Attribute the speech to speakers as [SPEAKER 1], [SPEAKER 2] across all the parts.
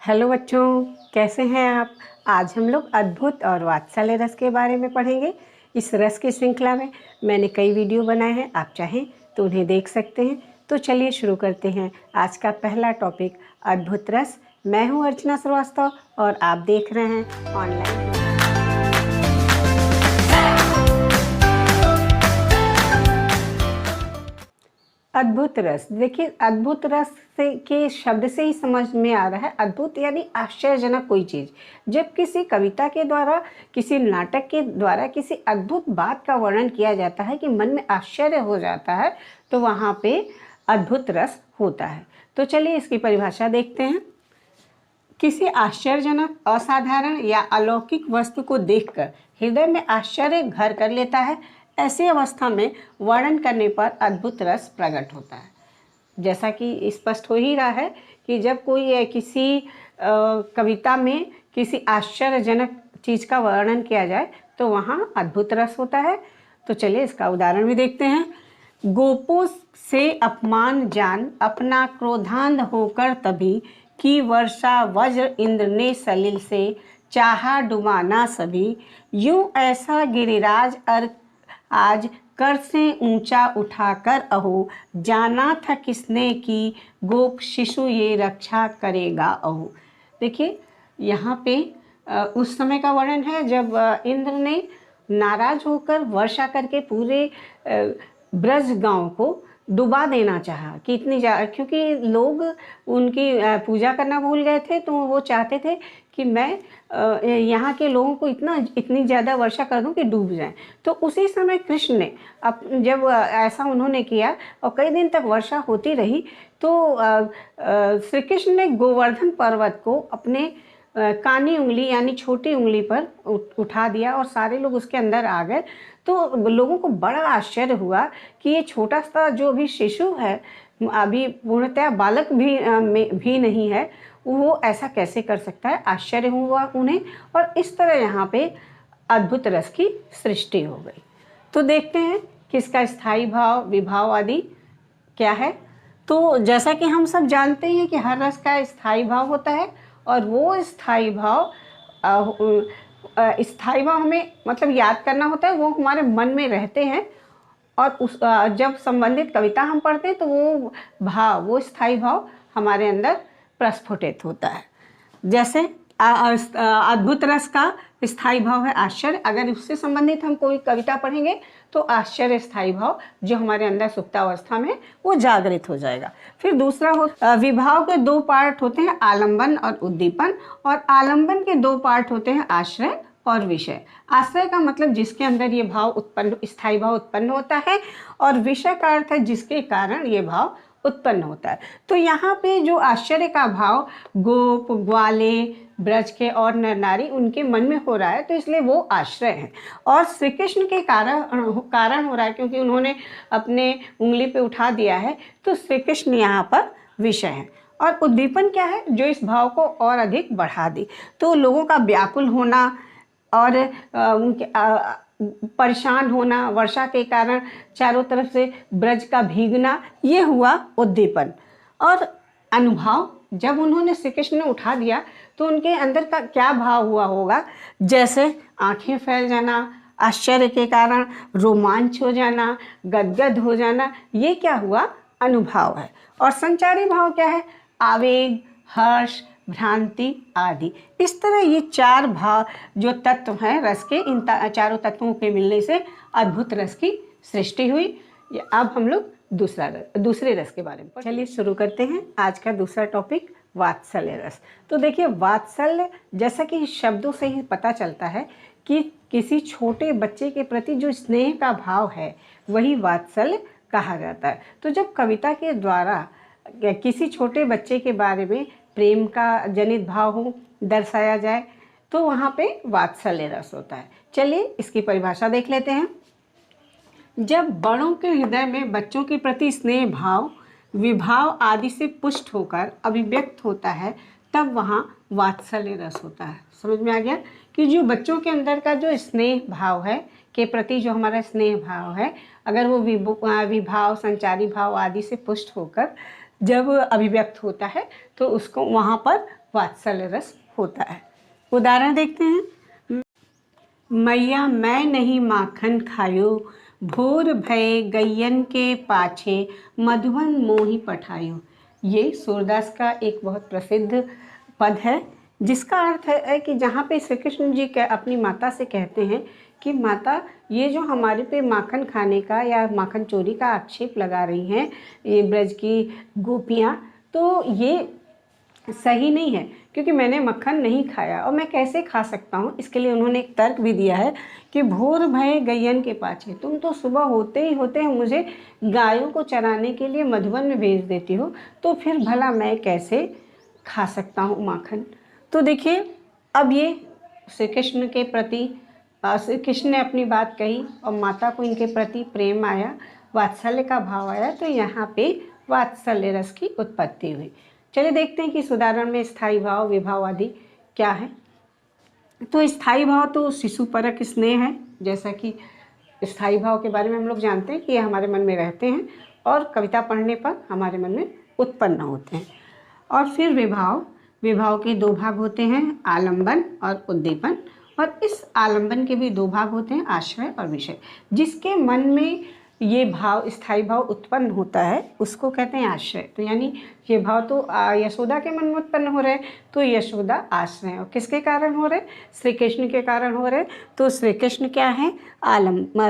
[SPEAKER 1] Hello बच्चों, कैसे हैं आप। आज हम लोग अद्भुत और वात्सल्य रस के बारे में पढ़ेंगे। इस रस की श्रृंखला में मैंने कई वीडियो बनाए हैं, आप चाहें तो उन्हें देख सकते हैं। तो चलिए शुरू करते हैं। आज का पहला टॉपिक अद्भुत रस। मैं हूं अर्चना श्रीवास्तव और आप देख रहे हैं ऑनलाइन। अद्भुत रस, देखिए अद्भुत रस से के शब्द से ही समझ में आ रहा है अद्भुत यानी आश्चर्यजनक कोई चीज़। जब किसी कविता के द्वारा, किसी नाटक के द्वारा किसी अद्भुत बात का वर्णन किया जाता है कि मन में आश्चर्य हो जाता है, तो वहाँ पे अद्भुत रस होता है। तो चलिए इसकी परिभाषा देखते हैं। किसी आश्चर्यजनक, असाधारण या अलौकिक वस्तु को देखकर हृदय में आश्चर्य घर कर लेता है, ऐसी अवस्था में वर्णन करने पर अद्भुत रस प्रकट होता है। जैसा कि स्पष्ट हो ही रहा है कि जब कोई किसी कविता में किसी आश्चर्यजनक चीज़ का वर्णन किया जाए तो वहाँ अद्भुत रस होता है। तो चलिए इसका उदाहरण भी देखते हैं। गोपों से अपमान जान अपना क्रोधांध होकर तभी की वर्षा वज्र इंद्र ने सलिल से चाहा डुबाना सभी। यूं ऐसा गिरिराज आज कर से ऊंचा उठाकर अहो, जाना था किसने कि गोप शिशु ये रक्षा करेगा अहो। देखिए यहाँ पे उस समय का वर्णन है जब इंद्र ने नाराज होकर वर्षा करके पूरे ब्रज गांव को डुबा देना चाहा कि क्योंकि लोग उनकी पूजा करना भूल गए थे, तो वो चाहते थे कि मैं यहाँ के लोगों को इतनी ज़्यादा वर्षा कर दूं कि डूब जाएं। तो उसी समय कृष्ण ने जब ऐसा उन्होंने किया और कई दिन तक वर्षा होती रही, तो श्री कृष्ण ने गोवर्धन पर्वत को अपने कानी उंगली यानी छोटी उंगली पर उठा दिया और सारे लोग उसके अंदर आ गए। तो लोगों को बड़ा आश्चर्य हुआ कि ये छोटा सा जो भी शिशु है, अभी पूर्णतः बालक भी नहीं है, वो ऐसा कैसे कर सकता है। आश्चर्य हुआ उन्हें और इस तरह यहाँ पे अद्भुत रस की सृष्टि हो गई। तो देखते हैं कि इसका स्थायी भाव, विभाव आदि क्या है। तो जैसा कि हम सब जानते हैं कि हर रस का स्थायी भाव होता है और वो स्थायी भाव हमें मतलब याद करना होता है, वो हमारे मन में रहते हैं और जब संबंधित कविता हम पढ़ते हैं तो वो स्थायी भाव हमारे अंदर प्रस्फुटित होता है। जैसे अद्भुत रस का स्थायी भाव है आश्चर्य। अगर उससे संबंधित हम कोई कविता पढ़ेंगे तो आश्चर्य स्थायी भाव जो हमारे अंदर सुप्तावस्था में वो जागृत हो जाएगा। फिर दूसरा विभाव के दो पार्ट होते हैं, आलंबन और उद्दीपन। और आलंबन के दो पार्ट होते हैं, आश्रय और विषय। आश्रय का मतलब जिसके अंदर ये स्थायी भाव उत्पन्न होता है, और विषय का अर्थ है जिसके कारण ये भाव उत्पन्न होता है। तो यहाँ पे जो आश्चर्य का भाव गोप, ग्वाले, ब्रज के और नर नारी उनके मन में हो रहा है, तो इसलिए वो आश्रय है। और श्री कृष्ण के कारण हो रहा है क्योंकि उन्होंने अपने उंगली पे उठा दिया है, तो श्री कृष्ण यहाँ पर विषय है। और उद्दीपन क्या है, जो इस भाव को और अधिक बढ़ा दी। तो लोगों का व्याकुल होना और उनके परेशान होना, वर्षा के कारण चारों तरफ से ब्रज का भीगना, ये हुआ उद्दीपन। और अनुभाव, जब उन्होंने श्री कृष्ण ने उठा दिया तो उनके अंदर का क्या भाव हुआ होगा, जैसे आंखें फैल जाना, आश्चर्य के कारण रोमांच हो जाना, गदगद हो जाना, ये क्या हुआ, अनुभाव है। और संचारी भाव क्या है, आवेग, हर्ष, भ्रांति आदि। इस तरह ये चार भाव जो तत्व हैं रस के, इन चारों तत्वों के मिलने से अद्भुत रस की सृष्टि हुई। अब हम लोग दूसरे रस के बारे में चलिए शुरू करते हैं। आज का दूसरा टॉपिक वात्सल्य रस। तो देखिए वात्सल्य, जैसा कि शब्दों से ही पता चलता है कि किसी छोटे बच्चे के प्रति जो स्नेह का भाव है वही वात्सल्य कहा जाता है। तो जब कविता के द्वारा किसी छोटे बच्चे के बारे में प्रेम का जनित भाव हो दर्शाया जाए तो वहाँ पे वात्सल्य रस होता है। चलिए इसकी परिभाषा देख लेते हैं। जब बड़ों के हृदय में बच्चों के प्रति स्नेह भाव, विभाव आदि से पुष्ट होकर अभिव्यक्त होता है, तब वहाँ वात्सल्य रस होता है। समझ में आ गया कि जो बच्चों के अंदर का जो स्नेह भाव है के प्रति जो हमारा स्नेह भाव है, अगर वो विभाव, संचारी भाव आदि से पुष्ट होकर जब अभिव्यक्त होता है तो उसको वहाँ पर वात्सल्य रस होता है। उदाहरण देखते हैं। मैया मैं नहीं माखन खायो, भोर भय गैयन के पाछे, मधुबन मोहि पठायो। ये सूरदास का एक बहुत प्रसिद्ध पद है, जिसका अर्थ है कि जहाँ पे श्री कृष्ण जी अपनी माता से कहते हैं कि माता, ये जो हमारे पे माखन खाने का या माखन चोरी का आक्षेप लगा रही हैं ये ब्रज की गोपियाँ, तो ये सही नहीं है, क्योंकि मैंने मक्खन नहीं खाया और मैं कैसे खा सकता हूँ। इसके लिए उन्होंने एक तर्क भी दिया है कि भोर भय गैयन के पाछे, तुम तो सुबह होते ही मुझे गायों को चराने के लिए मधुबन में भेज देती हो, तो फिर भला मैं कैसे खा सकता हूँ माखन। तो देखिए, अब ये श्री कृष्ण के प्रति श्री कृष्ण ने अपनी बात कही और माता को इनके प्रति प्रेम आया, वात्सल्य का भाव आया, तो यहाँ पे वात्सल्य रस की उत्पत्ति हुई। चलिए देखते हैं कि इस उदाहरण में स्थायी भाव, विभाव आदि क्या है। तो स्थायी भाव तो शिशु परक स्नेह है, जैसा कि स्थायी भाव के बारे में हम लोग जानते हैं कि ये हमारे मन में रहते हैं और कविता पढ़ने पर हमारे मन में उत्पन्न होते हैं। और फिर विभाव के दो भाग होते हैं, आलंबन और उद्दीपन। और इस आलंबन के भी दो भाग होते हैं, आश्रय और विषय। जिसके मन में ये भाव, स्थायी भाव उत्पन्न होता है, उसको कहते हैं आश्रय। तो यानी ये भाव तो यशोदा के मन में उत्पन्न हो रहे हैं, तो यशोदा आश्रय। और किसके कारण हो रहे? श्री कृष्ण के कारण हो रहे। तो श्री कृष्ण क्या है?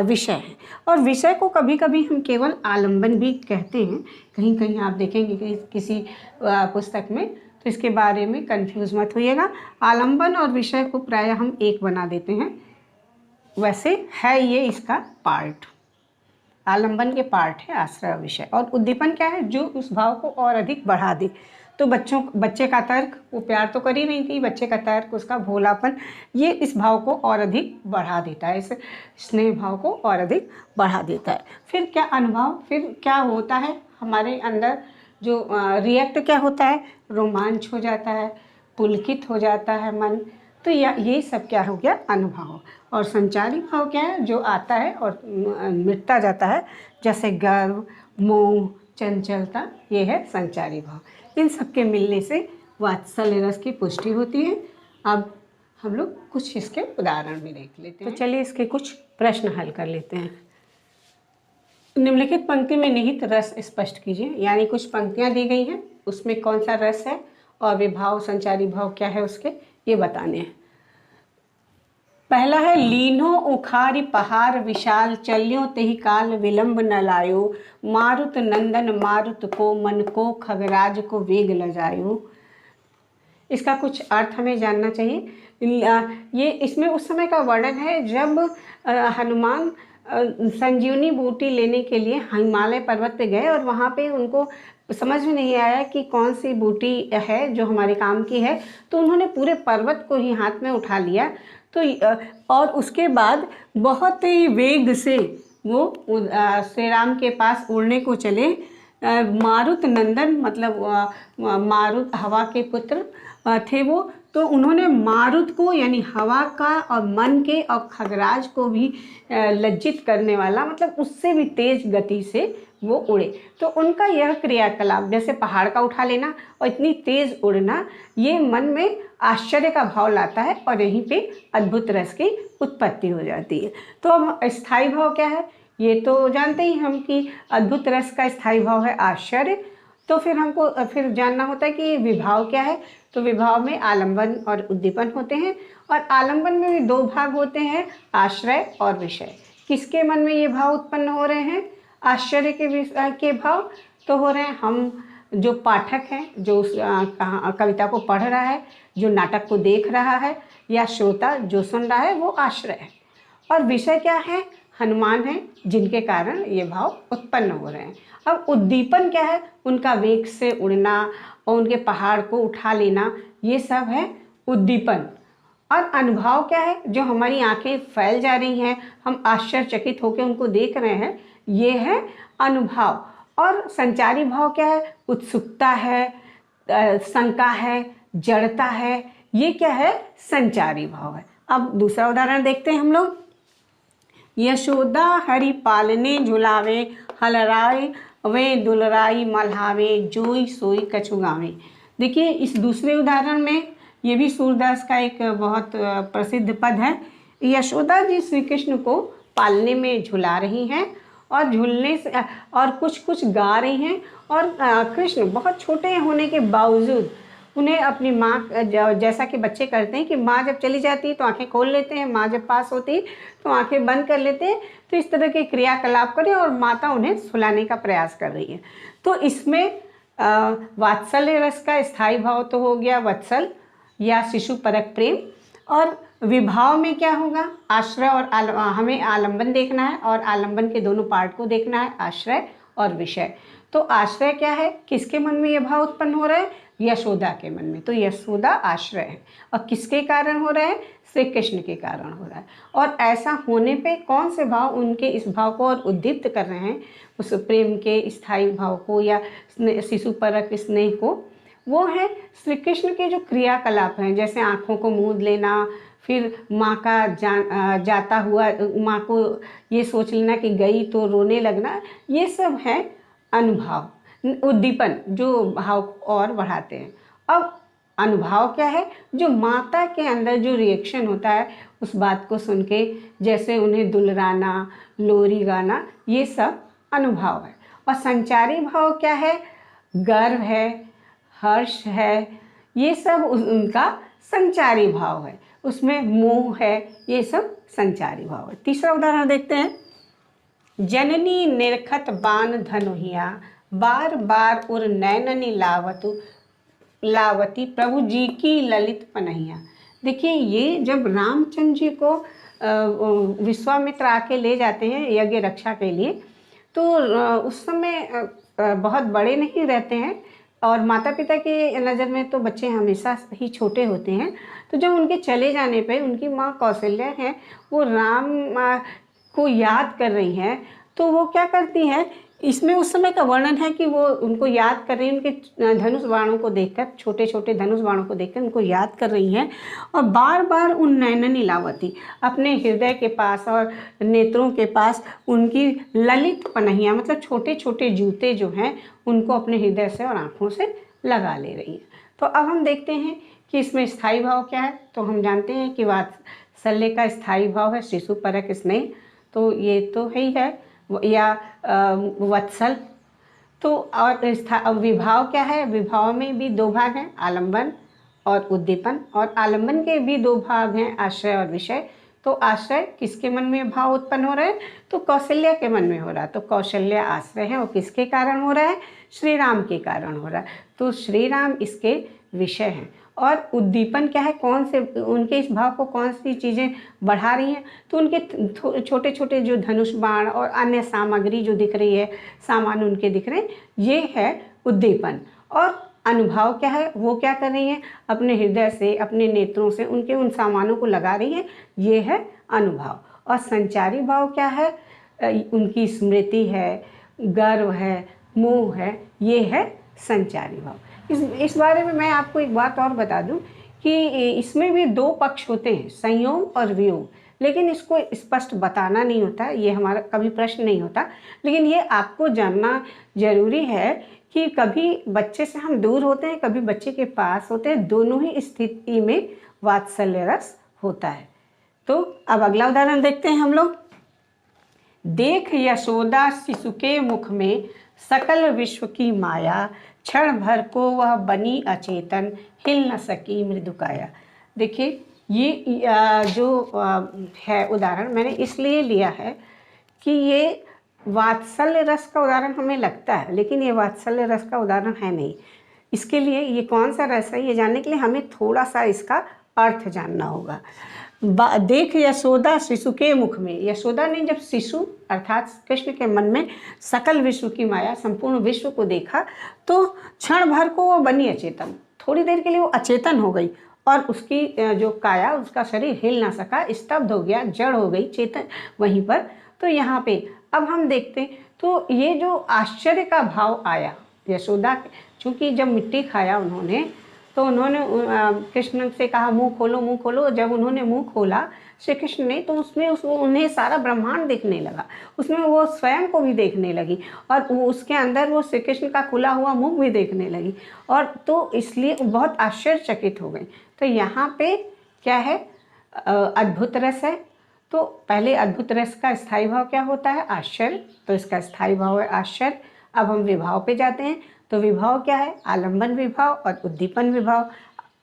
[SPEAKER 1] विषय है। और विषय को कभी कभी हम केवल आलंबन भी कहते हैं, कहीं कहीं आप देखेंगे कि किसी पुस्तक में, तो इसके बारे में कंफ्यूज मत होइएगा। आलंबन और विषय को प्रायः हम एक बना देते हैं, वैसे है ये इसका पार्ट। आलंबन के पार्ट है आश्रय और विषय। और उद्दीपन क्या है? जो उस भाव को और अधिक बढ़ा दे। तो बच्चे का तर्क, वो प्यार तो कर ही नहीं थी, बच्चे का तर्क, उसका भोलापन, ये इस भाव को और अधिक बढ़ा देता है, इस स्नेह भाव को और अधिक बढ़ा देता है। फिर क्या अनुभव, फिर क्या होता है हमारे अंदर, जो रिएक्ट क्या होता है? रोमांच हो जाता है, पुलकित हो जाता है मन। तो ये सब क्या हो गया? अनुभव। और संचारी भाव क्या है? जो आता है और मिटता जाता है, जैसे गर्व, मोह, चंचलता, ये है संचारी भाव। इन सब के मिलने से वात्सल्य रस की पुष्टि होती है। अब हम लोग कुछ इसके उदाहरण भी देख लेते हैं। तो चलिए इसके कुछ प्रश्न हल कर लेते हैं। निम्नलिखित पंक्ति में निहित रस स्पष्ट कीजिए। यानी कुछ पंक्तियां दी गई हैं, उसमें कौन सा रस है और विभाव, संचारी भाव क्या है उसके, ये बताने हैं। पहला है, लीनो उखारी पहाड़ विशाल, चलियो तेहि काल विलंब न लायो, मारुत नंदन मारुत को मन को, खगराज को वेग लजायो। इसका कुछ अर्थ हमें जानना चाहिए। ये इसमें उस समय का वर्णन है जब हनुमान संजीवनी बूटी लेने के लिए हिमालय पर्वत पे गए और वहाँ पे उनको समझ में नहीं आया कि कौन सी बूटी है जो हमारे काम की है, तो उन्होंने पूरे पर्वत को ही हाथ में उठा लिया। तो और उसके बाद बहुत ही वेग से वो श्री राम के पास उड़ने को चले। मारुत नंदन मतलब मारुत हवा के पुत्र थे वो, तो उन्होंने मारुत को यानी हवा का और मन के और खगराज को भी लज्जित करने वाला, मतलब उससे भी तेज गति से वो उड़े। तो उनका यह क्रियाकलाप, जैसे पहाड़ का उठा लेना और इतनी तेज उड़ना, ये मन में आश्चर्य का भाव लाता है और यहीं पे अद्भुत रस की उत्पत्ति हो जाती है। तो अब स्थायी भाव क्या है? ये तो जानते ही हम कि अद्भुत रस का स्थायी भाव है आश्चर्य। तो फिर हमको फिर जानना होता है कि विभाव क्या है। तो विभाव में आलंबन और उद्दीपन होते हैं, और आलंबन में भी दो भाग होते हैं, आश्रय और विषय। किसके मन में ये भाव उत्पन्न हो रहे हैं? आश्चर्य के भाव तो हो रहे हैं हम जो पाठक हैं, जो उस कविता को पढ़ रहा है, जो नाटक को देख रहा है, या श्रोता जो सुन रहा है, वो आश्रय है। और विषय क्या है? हनुमान है, जिनके कारण ये भाव उत्पन्न हो रहे हैं। अब उद्दीपन क्या है? उनका वेग से उड़ना और उनके पहाड़ को उठा लेना, ये सब है उद्दीपन। और अनुभव क्या है? जो हमारी आंखें फैल जा रही हैं, हम आश्चर्यचकित होकर उनको देख रहे हैं, ये है अनुभव। और संचारी भाव क्या है? उत्सुकता है, शंका है, जड़ता है, ये क्या है? संचारी भाव है। अब दूसरा उदाहरण देखते हैं हम लोग। यशोदा हरि पालने झुलावे, हलराए वे दुलराई मल्हावे जोई सोई कछु गावे। देखिए इस दूसरे उदाहरण में ये भी सूरदास का एक बहुत प्रसिद्ध पद है। यशोदा जी श्री कृष्ण को पालने में झुला रही हैं और झूलने से और कुछ कुछ गा रही हैं, और कृष्ण बहुत छोटे होने के बावजूद उन्हें अपनी माँ, जैसा कि बच्चे करते हैं कि माँ जब चली जाती है तो आंखें खोल लेते हैं, माँ जब पास होती है तो आंखें बंद कर लेते हैं, तो इस तरह के क्रियाकलाप करें और माता उन्हें सुलाने का प्रयास कर रही है। तो इसमें वात्सल्य रस का स्थायी भाव तो हो गया वत्सल या शिशु परक प्रेम, और विभाव में क्या होगा, आश्रय और हमें आलंबन देखना है और आलंबन के दोनों पार्ट को देखना है, आश्रय और विषय। तो आश्रय क्या है, किसके मन में यह भाव उत्पन्न हो रहा है, यशोदा के मन में, तो यशोदा आश्रय है। और किसके कारण हो रहा है, श्री कृष्ण के कारण हो रहा है। और ऐसा होने पे कौन से भाव उनके इस भाव को और उद्दीप्त कर रहे हैं, उस प्रेम के स्थायी भाव को या शिशु परक स्नेह को, वो है श्री कृष्ण के जो क्रियाकलाप हैं, जैसे आँखों को मूंद लेना, फिर माँ का जाता हुआ माँ को ये सोच लेना कि गई तो रोने लगना, ये सब है अनुभाव, उद्दीपन जो भाव को और बढ़ाते हैं। अब अनुभाव क्या है, जो माता के अंदर जो रिएक्शन होता है उस बात को सुन के, जैसे उन्हें दुलराना, लोरी गाना, ये सब अनुभाव है। और संचारी भाव क्या है, गर्व है, हर्ष है, ये सब उनका संचारी भाव है, उसमें मोह है, ये सब संचारी भाव है। तीसरा उदाहरण देखते हैं। जननी निरखत बान धनुहिया, बार बार उर नैननी लावती प्रभु जी की ललित पनहिया। देखिए ये जब रामचंद्र जी को विश्वामित्र आके ले जाते हैं यज्ञ रक्षा के लिए, तो उस समय बहुत बड़े नहीं रहते हैं और माता पिता की नज़र में तो बच्चे हमेशा ही छोटे होते हैं। तो जब उनके चले जाने पे उनकी माँ कौशल्या हैं, वो राम को याद कर रही हैं, तो वो क्या करती हैं, इसमें उस समय का वर्णन है कि वो उनको याद कर रही हैं, उनके धनुष बाणों को देखकर, छोटे छोटे धनुष बाणों को देखकर उनको याद कर रही हैं, और बार बार उन नैननी लावती, अपने हृदय के पास और नेत्रों के पास उनकी ललित पनहियाँ, मतलब छोटे छोटे जूते जो हैं उनको अपने हृदय से और आँखों से लगा ले रही हैं। तो अब हम देखते हैं कि इसमें स्थायी भाव क्या है। तो हम जानते हैं कि वात्सल्य का स्थायी भाव है शिशु परक स्नेह, तो ये तो ही है, या वत्सल। तो और विभाव क्या है, विभाव में भी दो भाग हैं, आलंबन और उद्दीपन, और आलंबन के भी दो भाग हैं, आश्रय और विषय। तो आश्रय किसके मन में भाव उत्पन्न हो रहा है, तो कौशल्या के मन में हो रहा है, तो कौशल्या आश्रय है, और किसके कारण हो रहा है, श्री राम के कारण हो रहा है, तो श्री राम इसके विषय हैं। और उद्दीपन क्या है, कौन से उनके इस भाव को कौन सी चीज़ें बढ़ा रही हैं, तो उनके छोटे छोटे जो धनुष बाण और अन्य सामग्री जो दिख रही है, सामान उनके दिख रहे हैं, ये है उद्दीपन। और अनुभाव क्या है, वो क्या कर रही हैं, अपने हृदय से, अपने नेत्रों से उनके उन सामानों को लगा रही हैं, ये है अनुभाव। और संचारी भाव क्या है, उनकी स्मृति है, गर्व है, मोह है, ये है संचारी भाव। इस बारे में मैं आपको एक बात और बता दूं कि इसमें भी दो पक्ष होते हैं, संयोग और वियोग, लेकिन इसको स्पष्ट बताना नहीं होता, ये हमारा कभी प्रश्न नहीं होता। लेकिन ये आपको जानना जरूरी है कि कभी बच्चे से हम दूर होते हैं, कभी बच्चे के पास होते हैं, दोनों ही स्थिति में वात्सल्य रस होता है। तो अब अगला उदाहरण देखते हैं हम लोग। देख यशोदा शिशु के मुख में सकल विश्व की माया, क्षण भर को वह बनी अचेतन, हिल न सकी मृदुकाया। देखिए ये जो है उदाहरण मैंने इसलिए लिया है कि ये वात्सल्य रस का उदाहरण हमें लगता है, लेकिन ये वात्सल्य रस का उदाहरण है नहीं। इसके लिए ये कौन सा रस है, ये जानने के लिए हमें थोड़ा सा इसका अर्थ जानना होगा। देख यशोदा शिशु के मुख में, यशोदा ने जब शिशु अर्थात कृष्ण के मन में सकल विश्व की माया, संपूर्ण विश्व को देखा, तो क्षण भर को वो बनी अचेतन, थोड़ी देर के लिए वो अचेतन हो गई, और उसकी जो काया, उसका शरीर हिल ना सका, स्तब्ध हो गया, जड़ हो गई, चेतन वहीं पर। तो यहाँ पे अब हम देखते हैं, तो ये जो आश्चर्य का भाव आया यशोदा, चूँकि जब मिट्टी खाया उन्होंने तो उन्होंने कृष्ण से कहा मुंह खोलो, मुंह खोलो। जब उन्होंने मुंह खोला श्री कृष्ण ने, तो उसमें उन्हें सारा ब्रह्मांड दिखने लगा, उसमें वो स्वयं को भी देखने लगी, और उसके अंदर वो श्री कृष्ण का खुला हुआ मुख भी देखने लगी, और तो इसलिए बहुत आश्चर्यचकित हो गई। तो यहाँ पे क्या है, अद्भुत रस है। तो पहले अद्भुत रस का स्थायी भाव क्या होता है, आश्चर्य। तो इसका स्थायी भाव है आश्चर्य। अब हम विभाव पे जाते हैं। तो विभाव क्या है, आलंबन विभाव और उद्दीपन विभाव।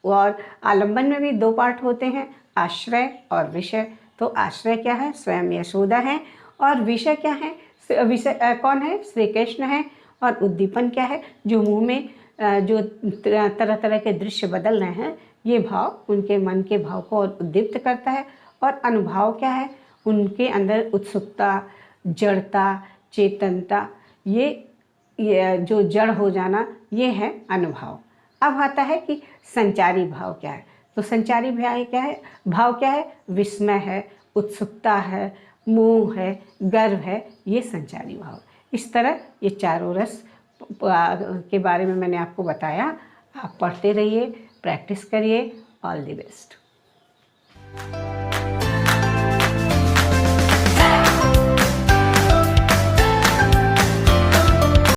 [SPEAKER 1] और आलंबन में भी दो पार्ट होते हैं, आश्रय और विषय। तो आश्रय क्या है, स्वयं यशोदा है, और विषय क्या है, विषय कौन है, श्री कृष्ण है। और उद्दीपन क्या है, जो मुंह में जो तरह तरह के दृश्य बदल रहे हैं, ये भाव उनके मन के भाव को उद्दीप्त करता है। और अनुभाव क्या है, उनके अंदर उत्सुकता, जड़ता, चेतनता, ये जो जड़ हो जाना, ये है अनुभाव। अब आता है कि संचारी भाव क्या है। तो संचारी भाव क्या है, भाव क्या है, विस्मय है, उत्सुकता है, मोह है, गर्व है, ये संचारी भाव। इस तरह ये चारों रस के बारे में मैंने आपको बताया। आप पढ़ते रहिए, प्रैक्टिस करिए। All the best.